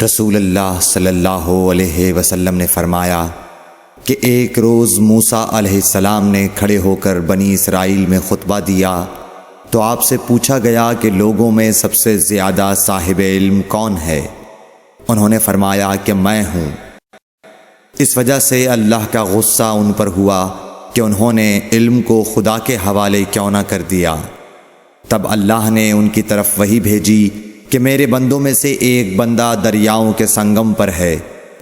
رسول اللہ صلی اللہ علیہ وسلم نے فرمایا کہ ایک روز موسیٰ علیہ السلام نے کھڑے ہو کر بنی اسرائیل میں خطبہ دیا تو آپ سے پوچھا گیا کہ لوگوں میں سب سے زیادہ صاحب علم کون ہے؟ انہوں نے فرمایا کہ میں ہوں۔ اس وجہ سے اللہ کا غصہ ان پر ہوا کہ انہوں نے علم کو خدا کے حوالے کیوں نہ کر دیا۔ تب اللہ نے ان کی طرف وحی بھیجی کہ میرے بندوں میں سے ایک بندہ دریاؤں کے سنگم پر ہے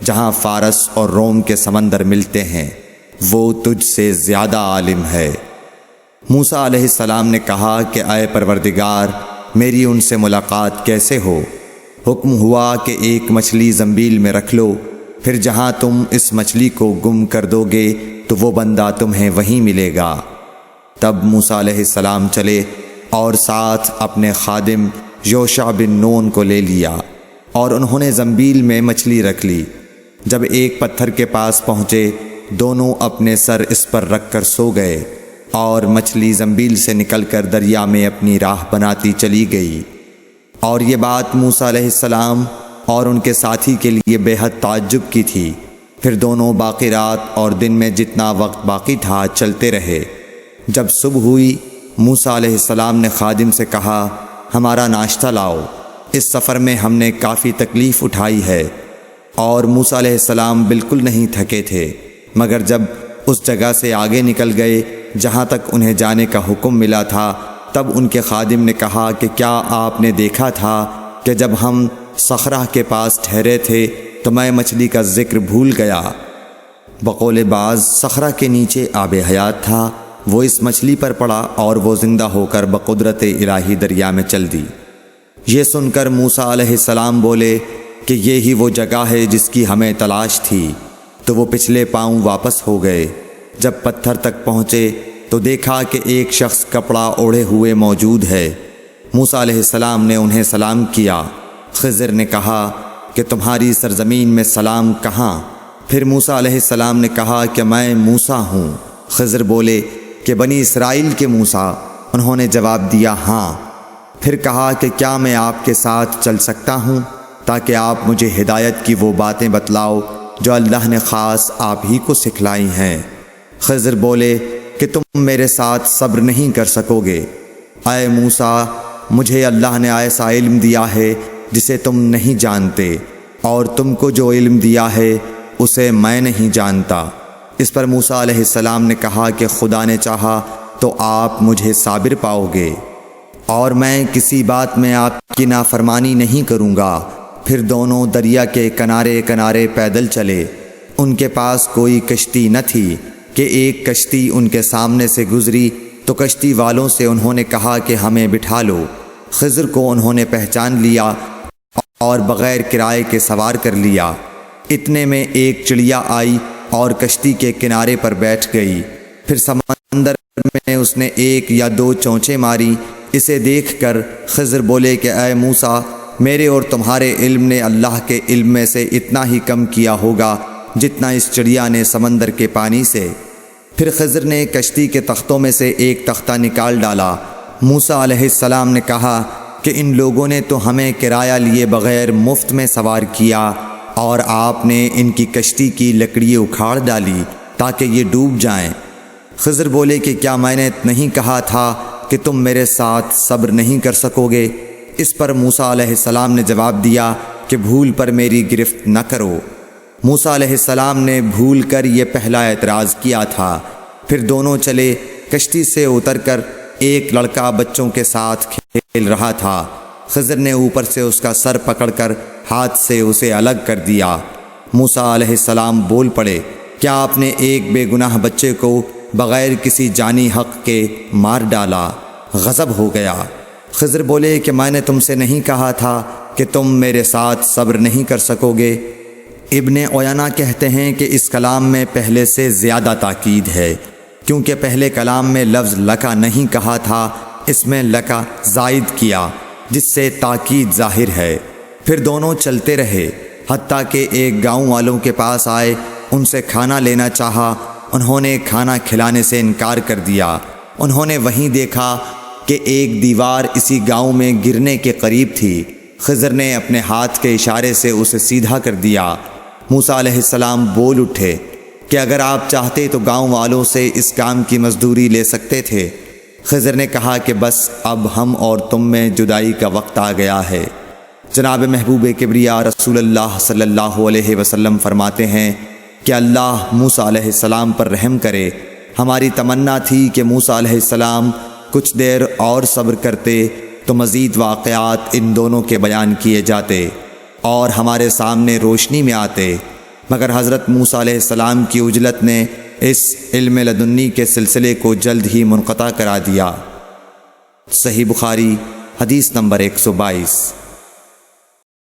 جہاں فارس اور روم کے سمندر ملتے ہیں، وہ تجھ سے زیادہ عالم ہے۔ موسیٰ علیہ السلام نے کہا کہ اے پروردگار، میری ان سے ملاقات کیسے ہو؟ حکم ہوا کہ ایک مچھلی زنبیل میں رکھ لو، پھر جہاں تم اس مچھلی کو گم کر دو گے تو وہ بندہ تمہیں وہیں ملے گا۔ تب موسیٰ علیہ السلام چلے اور ساتھ اپنے خادم یوشع بن نون کو لے لیا اور انہوں نے زنبیل میں مچھلی رکھ لی۔ جب ایک پتھر کے پاس پہنچے، دونوں اپنے سر اس پر رکھ کر سو گئے اور مچھلی زنبیل سے نکل کر دریا میں اپنی راہ بناتی چلی گئی۔ اور یہ بات موسیٰ علیہ السلام اور ان کے ساتھی کے لیے بے حد تعجب کی تھی۔ پھر دونوں باقی رات اور دن میں جتنا وقت باقی تھا چلتے رہے۔ جب صبح ہوئی، موسیٰ علیہ السلام نے خادم سے کہا، ہمارا ناشتہ لاؤ، اس سفر میں ہم نے کافی تکلیف اٹھائی ہے۔ اور موسیٰ علیہ السلام بالکل نہیں تھکے تھے، مگر جب اس جگہ سے آگے نکل گئے جہاں تک انہیں جانے کا حکم ملا تھا، تب ان کے خادم نے کہا کہ کیا آپ نے دیکھا تھا کہ جب ہم صخرہ کے پاس ٹھہرے تھے تو میں مچھلی کا ذکر بھول گیا؟ بقول بعض صخرہ کے نیچے آب حیات تھا، وہ اس مچھلی پر پڑا اور وہ زندہ ہو کر بقدرت الہی دریا میں چل دی۔ یہ سن کر موسیٰ علیہ السلام بولے کہ یہی وہ جگہ ہے جس کی ہمیں تلاش تھی، تو وہ پچھلے پاؤں واپس ہو گئے۔ جب پتھر تک پہنچے تو دیکھا کہ ایک شخص کپڑا اوڑھے ہوئے موجود ہے۔ موسیٰ علیہ السلام نے انہیں سلام کیا۔ خضر نے کہا کہ تمہاری سرزمین میں سلام کہاں؟ پھر موسیٰ علیہ السلام نے کہا کہ میں موسیٰ ہوں۔ خضر بولے کہ بنی اسرائیل کے موسیٰ؟ انہوں نے جواب دیا ہاں۔ پھر کہا کہ کیا میں آپ کے ساتھ چل سکتا ہوں تاکہ آپ مجھے ہدایت کی وہ باتیں بتلاؤ جو اللہ نے خاص آپ ہی کو سکھلائی ہیں؟ خضر بولے کہ تم میرے ساتھ صبر نہیں کر سکو گے۔ اے موسیٰ، مجھے اللہ نے ایسا علم دیا ہے جسے تم نہیں جانتے، اور تم کو جو علم دیا ہے اسے میں نہیں جانتا۔ اس پر موسیٰ علیہ السلام نے کہا کہ خدا نے چاہا تو آپ مجھے صابر پاؤ گے، اور میں کسی بات میں آپ کی نافرمانی نہیں کروں گا۔ پھر دونوں دریا کے کنارے کنارے پیدل چلے۔ ان کے پاس کوئی کشتی نہ تھی کہ ایک کشتی ان کے سامنے سے گزری تو کشتی والوں سے انہوں نے کہا کہ ہمیں بٹھا لو۔ خضر کو انہوں نے پہچان لیا اور بغیر کرائے کے سوار کر لیا۔ اتنے میں ایک چڑیا آئی اور کشتی کے کنارے پر بیٹھ گئی۔ پھر سمندر میں اس نے ایک یا دو چونچیں ماری۔ اسے دیکھ کر خضر بولے کہ اے موسیٰ، میرے اور تمہارے علم نے اللہ کے علم میں سے اتنا ہی کم کیا ہوگا جتنا اس چڑیا نے سمندر کے پانی سے۔ پھر خضر نے کشتی کے تختوں میں سے ایک تختہ نکال ڈالا۔ موسیٰ علیہ السلام نے کہا کہ ان لوگوں نے تو ہمیں کرایہ لیے بغیر مفت میں سوار کیا، اور آپ نے ان کی کشتی کی لکڑی اکھاڑ ڈالی تاکہ یہ ڈوب جائیں۔ خضر بولے کہ کیا میں نے نہیں کہا تھا کہ تم میرے ساتھ صبر نہیں کر سکو گے؟ اس پر موسیٰ علیہ السلام نے جواب دیا کہ بھول پر میری گرفت نہ کرو۔ موسیٰ علیہ السلام نے بھول کر یہ پہلا اعتراض کیا تھا۔ پھر دونوں چلے۔ کشتی سے اتر کر ایک لڑکا بچوں کے ساتھ کھیل رہا تھا۔ خضر نے اوپر سے اس کا سر پکڑ کر ہاتھ سے اسے الگ کر دیا۔ موسیٰ علیہ السلام بول پڑے، کیا آپ نے ایک بے گناہ بچے کو بغیر کسی جانی حق کے مار ڈالا؟ غضب ہو گیا۔ خضر بولے کہ میں نے تم سے نہیں کہا تھا کہ تم میرے ساتھ صبر نہیں کر سکو گے؟ ابن عیینہ کہتے ہیں کہ اس کلام میں پہلے سے زیادہ تاکید ہے، کیونکہ پہلے کلام میں لفظ لکا نہیں کہا تھا، اس میں لکا زائد کیا، جس سے تاکید ظاہر ہے۔ پھر دونوں چلتے رہے، حتیٰ کہ ایک گاؤں والوں کے پاس آئے، ان سے کھانا لینا چاہا۔ انہوں نے کھانا کھلانے سے انکار کر دیا۔ انہوں نے وہیں دیکھا کہ ایک دیوار اسی گاؤں میں گرنے کے قریب تھی۔ خضر نے اپنے ہاتھ کے اشارے سے اسے سیدھا کر دیا۔ موسیٰ علیہ السلام بول اٹھے کہ اگر آپ چاہتے تو گاؤں والوں سے اس کام کی مزدوری لے سکتے تھے۔ خضر نے کہا کہ بس اب ہم اور تم میں جدائی کا وقت آ گیا ہے۔ جناب محبوب کبریا رسول اللہ صلی اللہ علیہ وسلم فرماتے ہیں کہ اللہ موسیٰ علیہ السلام پر رحم کرے۔ ہماری تمنا تھی کہ موسیٰ علیہ السلام کچھ دیر اور صبر کرتے تو مزید واقعات ان دونوں کے بیان کیے جاتے اور ہمارے سامنے روشنی میں آتے، مگر حضرت موسیٰ علیہ السلام کی عجلت نے اس علم لدنی کے سلسلے کو جلد ہی منقطع کرا دیا۔ صحیح بخاری حدیث نمبر 122۔